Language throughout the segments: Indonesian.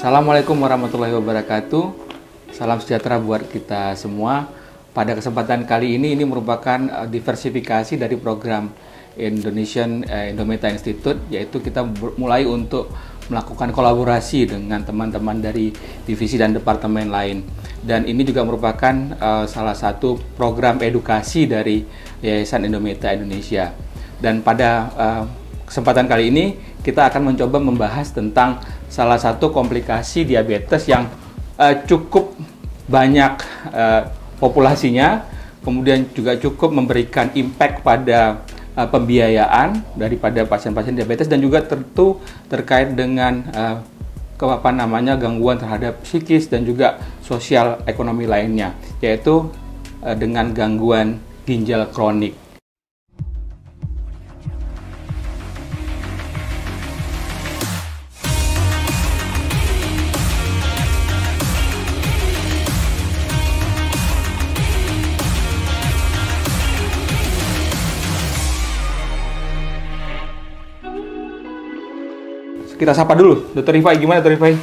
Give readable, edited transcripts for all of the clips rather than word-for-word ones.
Assalamualaikum warahmatullahi wabarakatuh. Salam sejahtera buat kita semua. Pada kesempatan kali ini merupakan diversifikasi dari program Indonesian Indometa Institute, yaitu kita mulai untuk melakukan kolaborasi dengan teman-teman dari divisi dan departemen lain. Dan ini juga merupakan salah satu program edukasi dari Yayasan Indometa Indonesia. Dan pada kesempatan kali ini kita akan mencoba membahas tentang salah satu komplikasi diabetes yang cukup banyak populasinya, kemudian juga cukup memberikan impact pada pembiayaan daripada pasien-pasien diabetes, dan juga tentu terkait dengan gangguan terhadap psikis dan juga sosial ekonomi lainnya, yaitu dengan gangguan ginjal kronik. Kita sapa dulu, Dr. Rifai. Gimana, Dr. Rifai?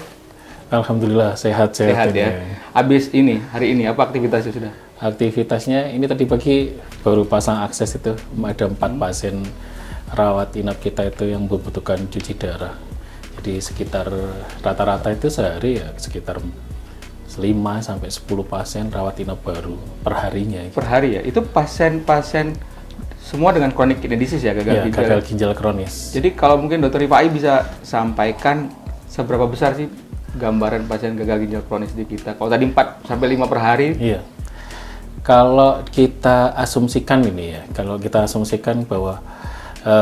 Alhamdulillah, sehat ya. Habis hari ini apa aktivitasnya sudah? Aktivitasnya ini tadi pagi baru pasang akses itu, ada 4 pasien rawat inap kita itu yang membutuhkan cuci darah. Jadi sekitar rata-rata itu sehari ya sekitar 5 sampai 10 pasien rawat inap baru per harinya. Per hari ya? Itu pasien-pasien semua dengan chronic kidney disease ya, gagal ginjal kronis. Jadi kalau mungkin Dr. Rifai bisa sampaikan seberapa besar sih gambaran pasien gagal ginjal kronis di kita? Kalau tadi 4 sampai 5 per hari? Iya. Kalau kita asumsikan bahwa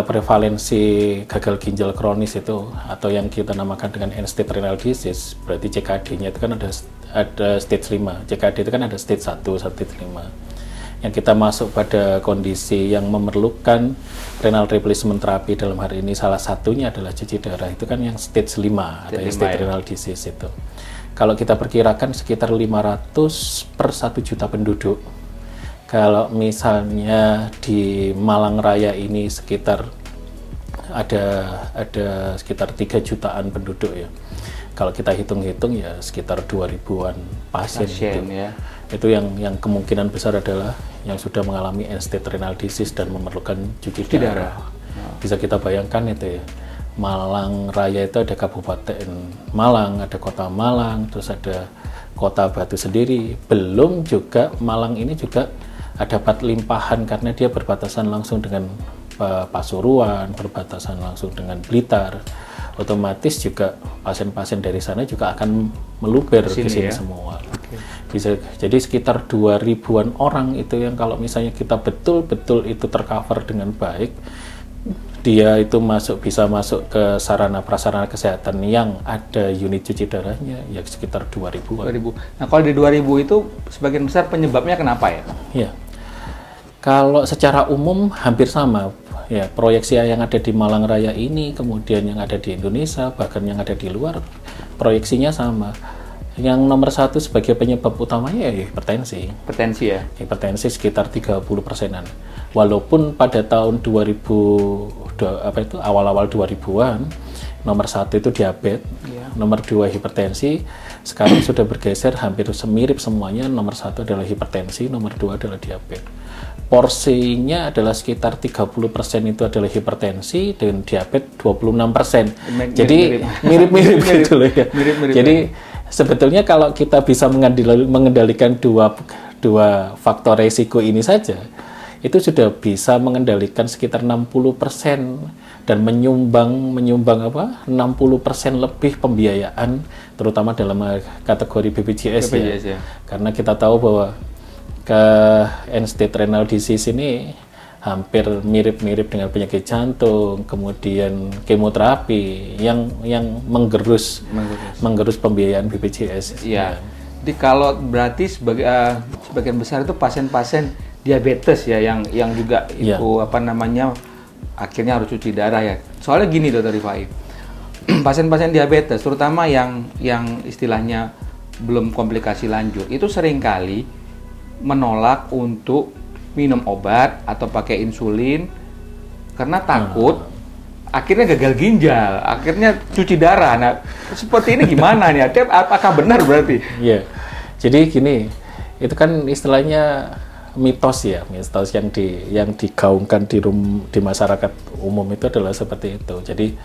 prevalensi gagal ginjal kronis itu atau yang kita namakan dengan end-stage renal disease, berarti CKD-nya itu kan ada stage 5. CKD itu kan ada stage 1, stage 5. Yang kita masuk pada kondisi yang memerlukan renal replacement therapy dalam hari ini salah satunya adalah cuci darah, itu kan yang stage 5 atau stage renal disease itu. Kalau kita perkirakan sekitar 500 per 1 juta penduduk. Kalau misalnya di Malang Raya ini sekitar ada sekitar 3 jutaan penduduk ya. Kalau kita hitung-hitung ya sekitar 2000-an pasien itu. Ya. Itu yang kemungkinan besar adalah yang sudah mengalami end-stage renal disease dan memerlukan cuci darah. Bisa kita bayangkan itu ya. Malang Raya itu ada Kabupaten Malang, ada Kota Malang, terus ada Kota Batu sendiri. Belum juga Malang ini juga ada dapat limpahan karena dia berbatasan langsung dengan Pasuruan, berbatasan langsung dengan Blitar. Otomatis juga pasien-pasien dari sana juga akan meluber ke sini ya? Semua. Bisa jadi sekitar 2000-an orang itu yang kalau misalnya kita betul-betul itu tercover dengan baik, dia itu bisa masuk ke sarana prasarana kesehatan yang ada unit cuci darahnya ya sekitar 2000-an. Nah, kalau di 2000 itu sebagian besar penyebabnya kenapa ya? Iya. Kalau secara umum hampir sama. Ya, proyeksi yang ada di Malang Raya ini, kemudian yang ada di Indonesia, bahkan yang ada di luar, proyeksinya sama. Yang nomor 1 sebagai penyebab utamanya ya hipertensi. Hipertensi ya? Hipertensi sekitar 30%-an. Walaupun pada tahun awal-awal 2000-an, nomor 1 itu diabetes, nomor 2 hipertensi, sekarang sudah bergeser hampir mirip semuanya, nomor 1 adalah hipertensi, nomor 2 adalah diabetes. Porsinya adalah sekitar 30% itu adalah hipertensi dan diabetes 26%. Jadi mirip-mirip gitu loh ya. Jadi sebetulnya kalau kita bisa mengendalikan dua faktor resiko ini saja, itu sudah bisa mengendalikan sekitar 60% dan menyumbang 60% lebih pembiayaan terutama dalam kategori BPJS ya. Karena kita tahu bahwa ke end-stage renal disease ini hampir mirip-mirip dengan penyakit jantung, kemudian kemoterapi yang menggerus pembiayaan BPJS. Iya. Jadi kalau berarti sebagian besar itu pasien-pasien diabetes ya yang juga itu akhirnya harus cuci darah ya. Soalnya gini Dr. Rifai, pasien-pasien diabetes terutama yang istilahnya belum komplikasi lanjut itu seringkali menolak untuk minum obat atau pakai insulin karena takut akhirnya gagal ginjal, akhirnya cuci darah. Nah, seperti ini gimana nih? Apakah benar berarti? Iya. Jadi gini, itu kan istilahnya mitos ya, mitos yang digaungkan di masyarakat umum itu adalah seperti itu. Jadi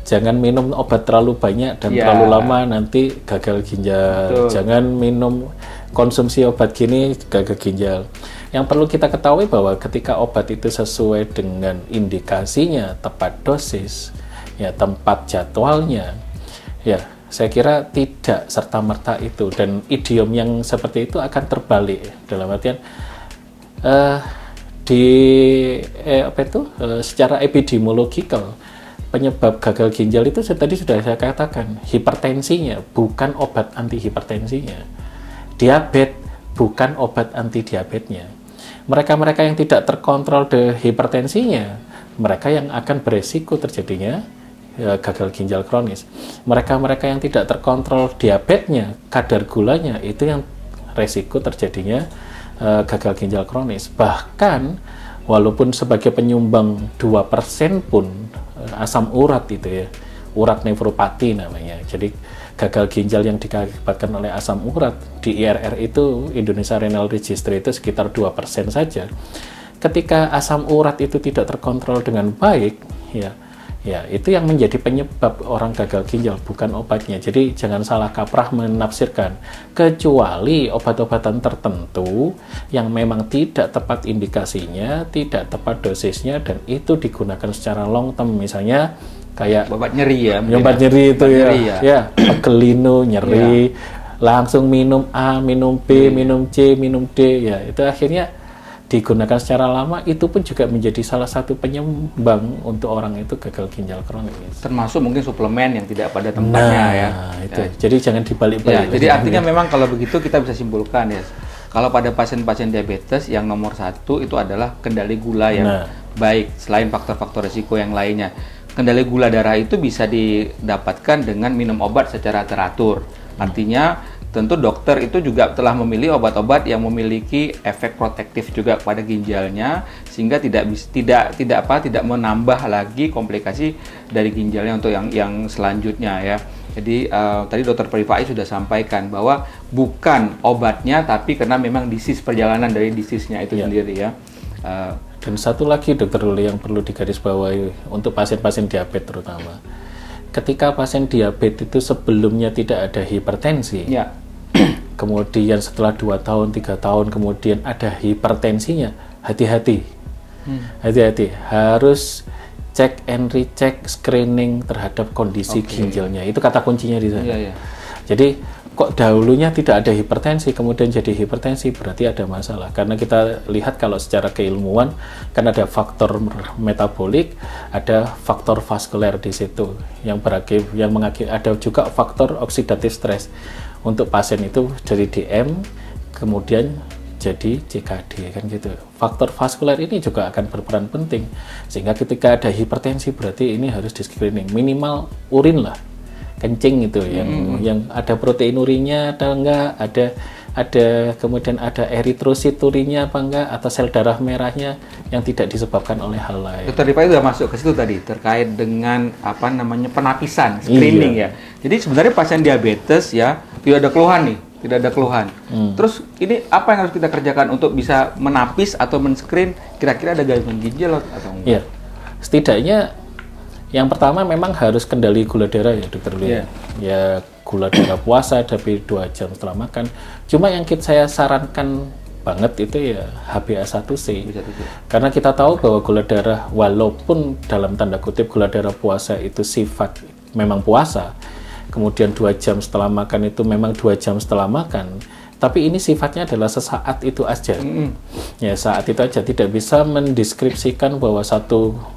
jangan minum obat terlalu banyak dan terlalu lama nanti gagal ginjal. Betul. Jangan minum konsumsi obat gini gagal ginjal. Yang perlu kita ketahui bahwa ketika obat itu sesuai dengan indikasinya, tepat dosis, ya tempat jadwalnya, ya saya kira tidak serta-merta itu, dan idiom yang seperti itu akan terbalik dalam artian secara epidemiologikal penyebab gagal ginjal itu tadi sudah saya katakan, hipertensinya bukan obat anti hipertensinya, diabetes bukan obat anti diabetesnya. Mereka-mereka yang tidak terkontrol hipertensinya, mereka yang akan beresiko terjadinya gagal ginjal kronis. Mereka-mereka yang tidak terkontrol diabetesnya, kadar gulanya, itu yang resiko terjadinya gagal ginjal kronis. Bahkan walaupun sebagai penyumbang 2% pun asam urat itu ya, urat nefropati namanya. Jadi gagal ginjal yang diakibatkan oleh asam urat di IRR itu, Indonesia Renal Registry, itu sekitar 2% saja. Ketika asam urat itu tidak terkontrol dengan baik, ya itu yang menjadi penyebab orang gagal ginjal, bukan obatnya. Jadi jangan salah kaprah menafsirkan, kecuali obat-obatan tertentu yang memang tidak tepat indikasinya, tidak tepat dosisnya, dan itu digunakan secara long term, misalnya kayak obat nyeri ya, obat nyeri itu ya pegelino nyeri, langsung minum A, minum B, minum C, minum D, ya itu akhirnya digunakan secara lama, itu pun juga menjadi salah satu penyumbang untuk orang itu gagal ginjal kronis. Termasuk mungkin suplemen yang tidak pada tempatnya itu. Jadi jangan dibalik-balik. Jadi artinya memang kalau begitu kita bisa simpulkan ya, kalau pada pasien-pasien diabetes yang nomor satu itu adalah kendali gula yang baik, selain faktor-faktor risiko yang lainnya. Kendali gula darah itu bisa didapatkan dengan minum obat secara teratur. Artinya tentu dokter itu juga telah memilih obat-obat yang memiliki efek protektif juga pada ginjalnya, sehingga tidak menambah lagi komplikasi dari ginjalnya untuk yang selanjutnya ya. Jadi tadi Dr. Prifai sudah sampaikan bahwa bukan obatnya, tapi karena memang disease, perjalanan dari disease-nya itu sendiri ya. Dan satu lagi Dokter Ruli yang perlu digarisbawahi untuk pasien-pasien diabetes terutama, ketika pasien diabetes itu sebelumnya tidak ada hipertensi, kemudian setelah 2 tahun, 3 tahun kemudian ada hipertensinya, hati-hati, hati-hati, harus cek and recheck, screening terhadap kondisi ginjalnya, itu kata kuncinya di sana. Jadi kok dahulunya tidak ada hipertensi, kemudian jadi hipertensi, berarti ada masalah. Karena kita lihat kalau secara keilmuan, kan ada faktor metabolik, ada faktor vaskuler di situ, yang ada juga faktor oksidatif stres. Untuk pasien itu dari DM, kemudian jadi CKD, kan gitu. Faktor vaskuler ini juga akan berperan penting, sehingga ketika ada hipertensi, berarti ini harus di screening, minimal urin lah, kencing itu yang ada protein urinnya atau enggak, ada kemudian ada eritrosit urinnya apa enggak, atau sel darah merahnya yang tidak disebabkan oleh hal lain. Dokter Rifai sudah masuk ke situ tadi terkait dengan apa namanya penapisan, screening ya. Jadi sebenarnya pasien diabetes ya tidak ada keluhan nih, tidak ada keluhan. Terus ini apa yang harus kita kerjakan untuk bisa menapis atau men-screen kira-kira ada gangguan ginjal atau enggak? Iya. Setidaknya yang pertama memang harus kendali gula darah ya Dokter Lia. Ya gula darah puasa tapi 2 jam setelah makan. Cuma yang saya sarankan banget itu ya HbA1c. Karena kita tahu bahwa gula darah, walaupun dalam tanda kutip gula darah puasa itu sifat memang puasa, kemudian 2 jam setelah makan itu memang 2 jam setelah makan, tapi ini sifatnya adalah sesaat itu aja. Ya saat itu aja, tidak bisa mendeskripsikan bahwa 1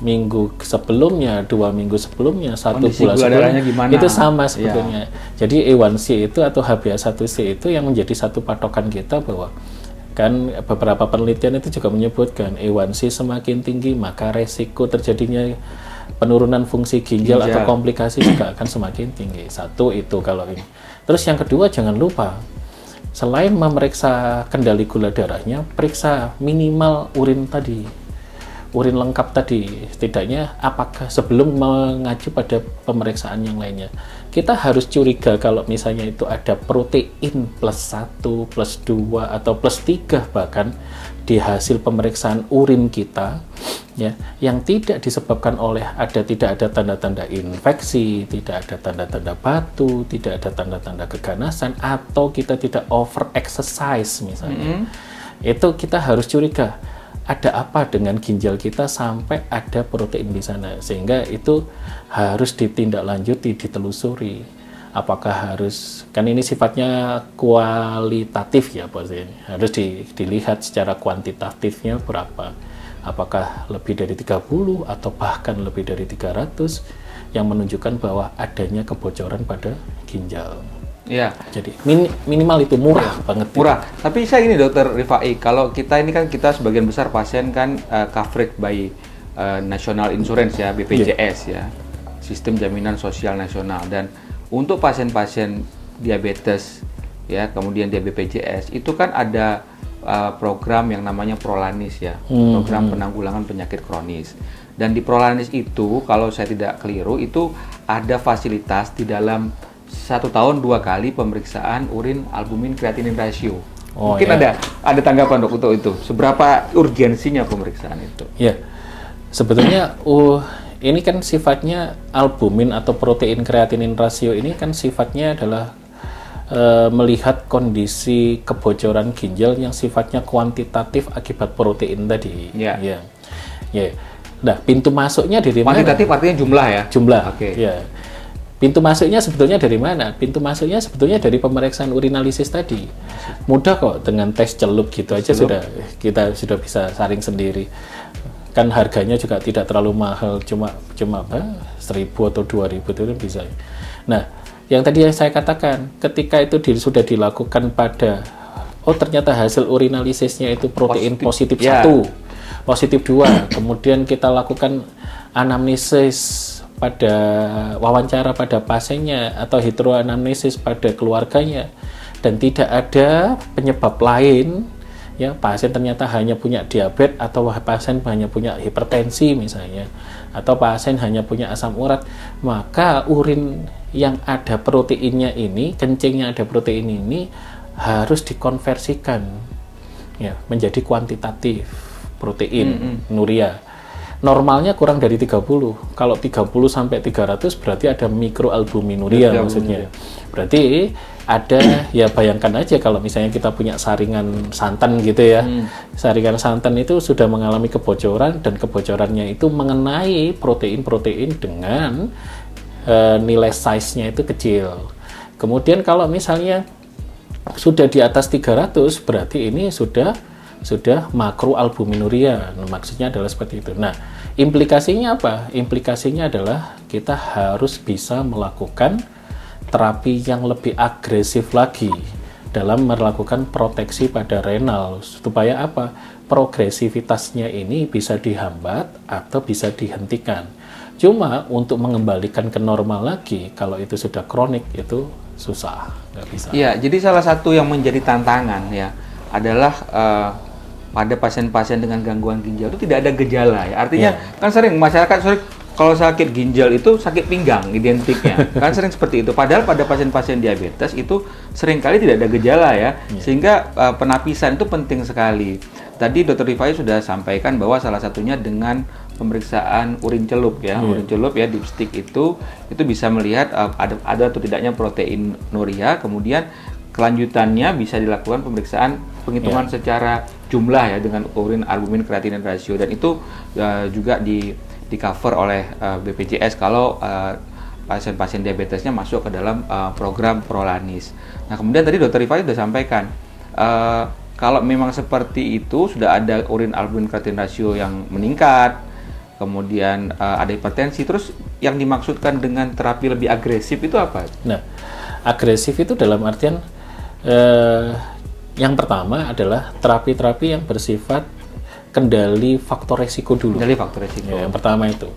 minggu sebelumnya, 2 minggu sebelumnya, 1 bulan sebelumnya itu sama sebetulnya. Jadi A1C itu atau HbA1c itu yang menjadi satu patokan kita, bahwa kan beberapa penelitian itu juga menyebutkan A1C semakin tinggi maka resiko terjadinya penurunan fungsi ginjal atau komplikasi juga akan semakin tinggi. Satu itu kalau ini. Terus yang kedua, jangan lupa selain memeriksa kendali gula darahnya, periksa minimal urin tadi. urin lengkap tadi, setidaknya apakah sebelum mengacu pada pemeriksaan yang lainnya, kita harus curiga kalau misalnya itu ada protein plus 1, plus 2, atau plus 3 bahkan di hasil pemeriksaan urin kita, ya, yang tidak disebabkan oleh tidak ada tanda-tanda infeksi, tidak ada tanda-tanda batu, tidak ada tanda-tanda keganasan, atau kita tidak over exercise misalnya. Itu kita harus curiga, ada apa dengan ginjal kita sampai ada protein di sana, sehingga itu harus ditindaklanjuti, ditelusuri. Apakah harus, kan ini sifatnya kualitatif ya Bos, harus dilihat secara kuantitatifnya berapa, apakah lebih dari 30 atau bahkan lebih dari 300 yang menunjukkan bahwa adanya kebocoran pada ginjal. Ya. Jadi minimal itu murah banget. Murah. Tapi saya ini Dokter Rifai, kalau kita ini kan kita sebagian besar pasien kan covered by National Insurance ya, BPJS ya, Sistem Jaminan Sosial Nasional. Dan untuk pasien-pasien diabetes ya, kemudian dia BPJS, itu kan ada program yang namanya Prolanis ya, program penanggulangan penyakit kronis. Dan di Prolanis itu, kalau saya tidak keliru, itu ada fasilitas di dalam 1 tahun 2 kali pemeriksaan urin albumin kreatinin ratio. Mungkin ya, ada tanggapan Dok untuk itu. Seberapa urgensinya pemeriksaan itu? Ya, sebetulnya ini kan sifatnya albumin atau protein kreatinin rasio ini kan sifatnya adalah melihat kondisi kebocoran ginjal yang sifatnya kuantitatif akibat protein tadi. Ya. Ya. Ya. Nah, pintu masuknya dari mana? Kuantitatif artinya jumlah ya? Jumlah. Oke. Ya. Pintu masuknya sebetulnya dari mana? Pintu masuknya sebetulnya dari pemeriksaan urinalisis tadi. Mudah kok, dengan tes celup gitu aja kita sudah bisa saring sendiri. Kan harganya juga tidak terlalu mahal, cuma apa, 1.000 atau 2.000 itu bisa. Nah, yang tadi saya katakan, ketika itu sudah dilakukan pada, ternyata hasil urinalisisnya itu protein positif 1, positif 2, kemudian kita lakukan anamnesis pada wawancara pada pasiennya atau heteroanamnesis pada keluarganya, dan tidak ada penyebab lain, ya, pasien ternyata hanya punya diabetes, atau pasien hanya punya hipertensi misalnya, atau pasien hanya punya asam urat, maka urin yang ada proteinnya ini, kencing yang ada protein ini harus dikonversikan ya menjadi kuantitatif protein nuria. Normalnya kurang dari 30. Kalau 30 sampai 300 berarti ada mikroalbuminuria maksudnya. Berarti ada, ya bayangkan aja kalau misalnya kita punya saringan santan gitu ya. Saringan santan itu sudah mengalami kebocoran, dan kebocorannya itu mengenai protein-protein dengan nilai size-nya itu kecil. Kemudian kalau misalnya sudah di atas 300 berarti ini sudah makroalbuminuria. Maksudnya adalah seperti itu. Nah, implikasinya apa? Implikasinya adalah kita harus bisa melakukan terapi yang lebih agresif lagi dalam melakukan proteksi pada renal, supaya apa? Progresivitasnya ini bisa dihambat atau bisa dihentikan. Cuma untuk mengembalikan ke normal lagi, kalau itu sudah kronik, itu susah, nggak bisa. Iya, jadi salah satu yang menjadi tantangan ya adalah pada pasien-pasien dengan gangguan ginjal itu tidak ada gejala ya. Artinya kan sering masyarakat kalau sakit ginjal itu sakit pinggang identiknya. Kan sering seperti itu. Padahal pada pasien-pasien diabetes itu seringkali tidak ada gejala ya. Sehingga penapisan itu penting sekali. Tadi Dr. Rifai sudah sampaikan bahwa salah satunya dengan pemeriksaan urin celup ya. Urin celup ya, dipstick itu bisa melihat ada atau tidaknya protein nuria. Kemudian kelanjutannya bisa dilakukan pemeriksaan penghitungan secara jumlah ya dengan urin albumin kreatinin ratio, dan itu juga di cover oleh BPJS kalau pasien-pasien diabetesnya masuk ke dalam program Prolanis. Nah, kemudian tadi Dr. Rifai sudah sampaikan kalau memang seperti itu, sudah ada urin albumin kreatinin ratio yang meningkat, kemudian ada hipertensi, terus yang dimaksudkan dengan terapi lebih agresif itu apa? Nah, agresif itu dalam artian yang pertama adalah terapi-terapi yang bersifat kendali faktor resiko dulu. Kendali faktor resiko. Ya, yang pertama itu.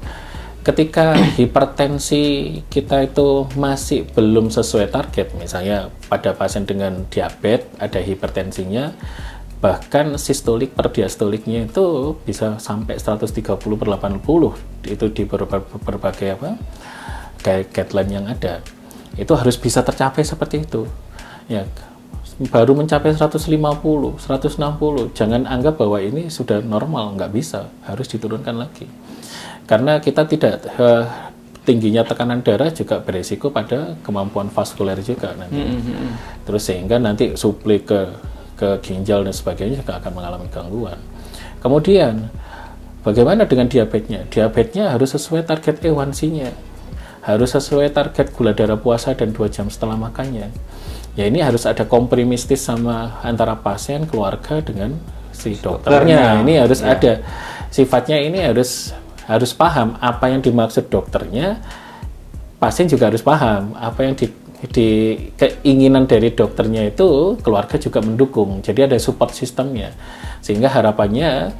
Ketika hipertensi kita itu masih belum sesuai target, misalnya pada pasien dengan diabetes ada hipertensinya Bahkan sistolik per diastoliknya itu bisa sampai 130/80 itu di berbagai guideline yang ada. Itu harus bisa tercapai seperti itu. Ya, baru mencapai 150, 160, jangan anggap bahwa ini sudah normal, nggak bisa, harus diturunkan lagi. Karena kita tidak tingginya tekanan darah juga beresiko pada kemampuan vaskuler juga nanti. Terus sehingga nanti suplai ke ginjal dan sebagainya juga akan mengalami gangguan. Kemudian bagaimana dengan diabetesnya? Diabetesnya harus sesuai target A1C-nya. Harus sesuai target gula darah puasa dan 2 jam setelah makannya. Ya ini harus ada kompromistis sama antara pasien, keluarga dengan si dokternya. Ini harus ada. Sifatnya ini harus paham apa yang dimaksud dokternya, pasien juga harus paham apa yang keinginan dari dokternya itu keluarga juga mendukung. Jadi ada support sistemnya, sehingga harapannya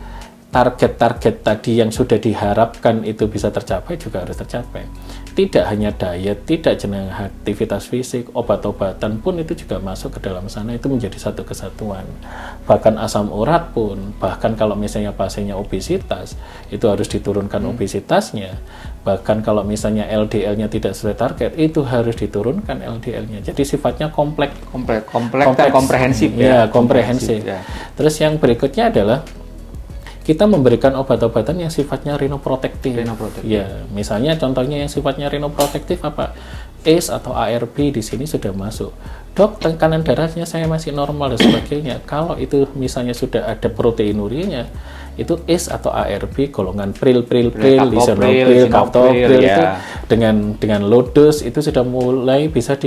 target-target tadi yang sudah diharapkan itu bisa tercapai juga harus tercapai. Tidak hanya diet, tidak jenang aktivitas fisik, obat-obatan pun itu juga masuk ke dalam sana, itu menjadi satu kesatuan. Bahkan asam urat pun, bahkan kalau misalnya pasiennya obesitas, itu harus diturunkan obesitasnya. Bahkan kalau misalnya LDL-nya tidak sesuai target, itu harus diturunkan LDL-nya. Jadi sifatnya kompleks dan komprehensif. Ya, komprehensif. Ya. Terus yang berikutnya adalah kita memberikan obat-obatan yang sifatnya rinoprotektif. Ya, misalnya contohnya yang sifatnya rinoprotektif apa? ACE atau ARB di sini sudah masuk. Dok, tekanan darahnya saya masih normal dan sebagainya. Kalau itu misalnya sudah ada proteinurianya, itu ACE atau ARB golongan pril, lisinopril, captopril itu dengan low dose itu sudah mulai bisa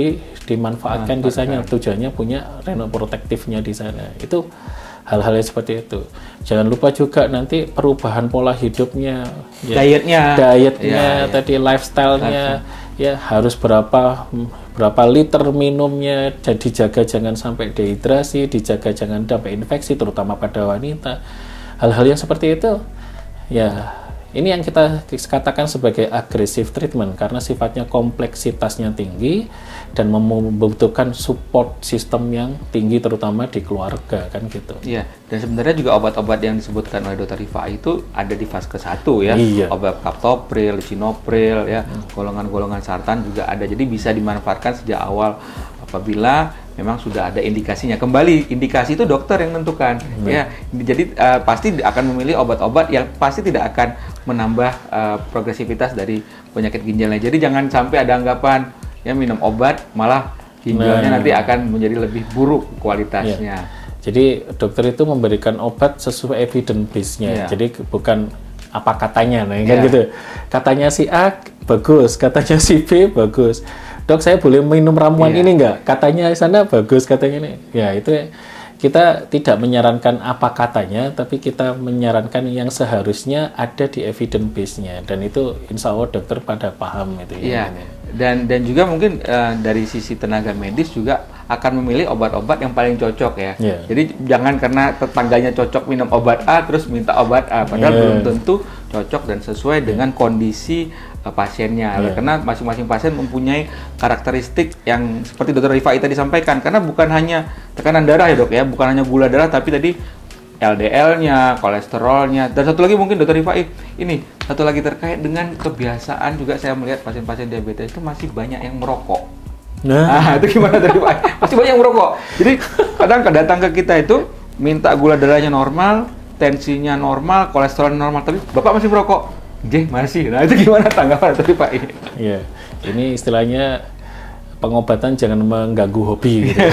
dimanfaatkan di sana. Tujuannya punya rinoprotektifnya di sana. Itu hal-hal yang seperti itu. Jangan lupa juga nanti perubahan pola hidupnya, dietnya, tadi lifestyle-nya, ya harus berapa liter minumnya, jadi dijaga jangan sampai dehidrasi, dijaga jangan sampai infeksi, terutama pada wanita. Hal-hal yang seperti itu, ya ini yang kita katakan sebagai aggressive treatment karena sifatnya kompleksitasnya tinggi dan membutuhkan support sistem yang tinggi terutama di keluarga kan gitu. Iya, dan sebenarnya juga obat-obat yang disebutkan oleh Dr. Rifai itu ada di fase ke-1 ya. Iya. Obat captopril, lisinopril ya, golongan-golongan sartan juga ada. Jadi bisa dimanfaatkan sejak awal apabila memang sudah ada indikasinya. Kembali, indikasi itu dokter yang menentukan. Ya, jadi pasti akan memilih obat-obat yang pasti tidak akan menambah progresivitas dari penyakit ginjalnya. Jadi jangan sampai ada anggapan ya minum obat malah ginjalnya nanti akan menjadi lebih buruk kualitasnya. Jadi dokter itu memberikan obat sesuai evidence base-nya. Jadi bukan apa katanya, kan gitu. Katanya si A bagus, katanya si B bagus. Dok, saya boleh minum ramuan ini enggak? Katanya sana bagus, katanya ini. Ya, itu kita tidak menyarankan apa katanya, tapi kita menyarankan yang seharusnya ada di evidence base-nya. Dan itu insya Allah dokter pada paham itu. Iya. Dan juga mungkin dari sisi tenaga medis juga akan memilih obat-obat yang paling cocok ya. Jadi jangan karena tetangganya cocok minum obat A terus minta obat A, padahal belum tentu cocok dan sesuai dengan kondisi pasiennya. Karena masing-masing pasien mempunyai karakteristik yang seperti Dr. Rifai tadi sampaikan. Karena bukan hanya tekanan darah ya dok ya, bukan hanya gula darah, tapi tadi LDL-nya, kolesterolnya, dan satu lagi mungkin Dr. Rifai, ini satu lagi terkait dengan kebiasaan juga saya melihat pasien-pasien diabetes itu masih banyak yang merokok. Nah, itu gimana Dr. Rifai? Masih banyak yang merokok. Jadi kadang datang ke kita itu minta gula darahnya normal, tensinya normal, kolesterolnya normal, tapi Bapak masih merokok. Masih. Nah, itu gimana tanggapan Dr. Rifai? Iya, ini istilahnya pengobatan jangan mengganggu hobi gitu.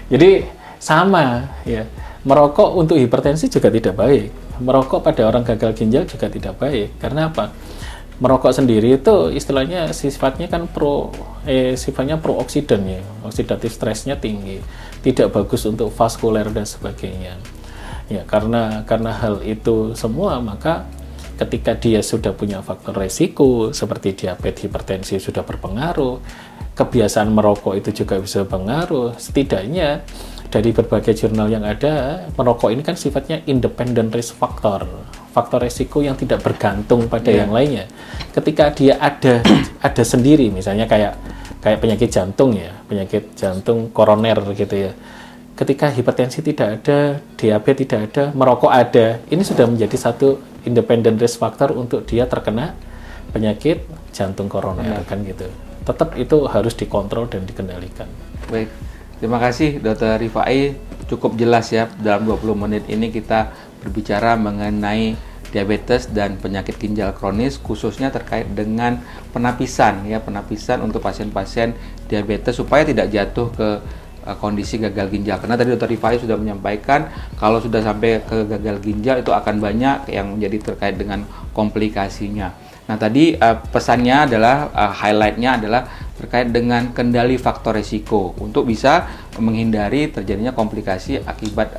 Jadi sama ya. Merokok untuk hipertensi juga tidak baik. Merokok pada orang gagal ginjal juga tidak baik. Karena apa? Merokok sendiri itu istilahnya sifatnya kan sifatnya prooksidan ya. Oksidatif stresnya tinggi. Tidak bagus untuk vaskuler dan sebagainya. Ya, karena hal itu semua maka ketika dia sudah punya faktor resiko seperti diabetes, hipertensi sudah berpengaruh, kebiasaan merokok itu juga bisa berpengaruh. Setidaknya dari berbagai jurnal yang ada, merokok ini kan sifatnya independent risk factor, faktor resiko yang tidak bergantung pada yang lainnya. Ketika dia ada sendiri, misalnya kayak penyakit jantung ya, penyakit jantung koroner gitu ya. ketika hipertensi tidak ada, diabetes tidak ada, merokok ada, ini sudah menjadi satu independent risk factor untuk dia terkena penyakit jantung koroner kan gitu. Tetap itu harus dikontrol dan dikendalikan. Baik, terima kasih Dr. Rifai, cukup jelas ya dalam 20 menit ini kita berbicara mengenai diabetes dan penyakit ginjal kronis, khususnya terkait dengan penapisan ya, penapisan untuk pasien-pasien diabetes supaya tidak jatuh ke kondisi gagal ginjal. Karena tadi Dr. Rifai sudah menyampaikan kalau sudah sampai ke gagal ginjal itu akan banyak yang menjadi terkait dengan komplikasinya. Nah tadi pesannya adalah highlightnya adalah terkait dengan kendali faktor resiko untuk bisa menghindari terjadinya komplikasi akibat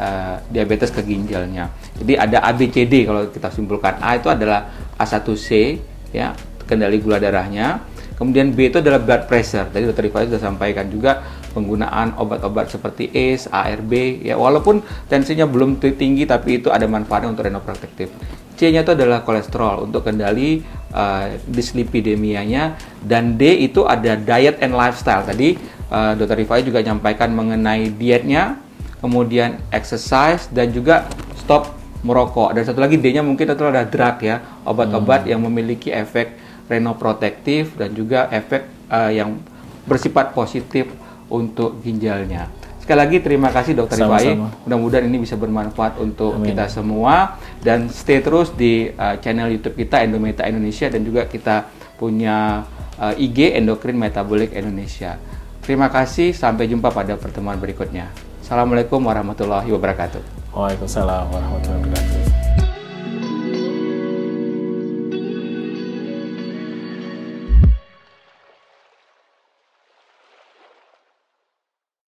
diabetes ke ginjalnya. Jadi ada ABCD kalau kita simpulkan. A itu adalah A1C ya, kendali gula darahnya. Kemudian B itu adalah blood pressure. Tadi Dr. Rifai sudah sampaikan juga penggunaan obat-obat seperti ACE, ARB ya, walaupun tensinya belum tinggi tapi itu ada manfaatnya untuk renoprotektif. C-nya itu adalah kolesterol untuk kendali dislipidemianya, dan D itu ada diet and lifestyle. Tadi Dr. Rifai juga menyampaikan mengenai dietnya, kemudian exercise dan juga stop merokok. Dan satu lagi D-nya mungkin itu adalah drug ya, obat-obat yang memiliki efek renoprotektif dan juga efek yang bersifat positif untuk ginjalnya. Sekali lagi terima kasih Dr. Rifai. Mudah-mudahan ini bisa bermanfaat untuk kita semua, dan stay terus di channel YouTube kita Endometa Indonesia, dan juga kita punya IG Endocrine Metabolic Indonesia. Terima kasih, sampai jumpa pada pertemuan berikutnya. Assalamualaikum warahmatullahi wabarakatuh. Waalaikumsalam warahmatullahi wabarakatuh.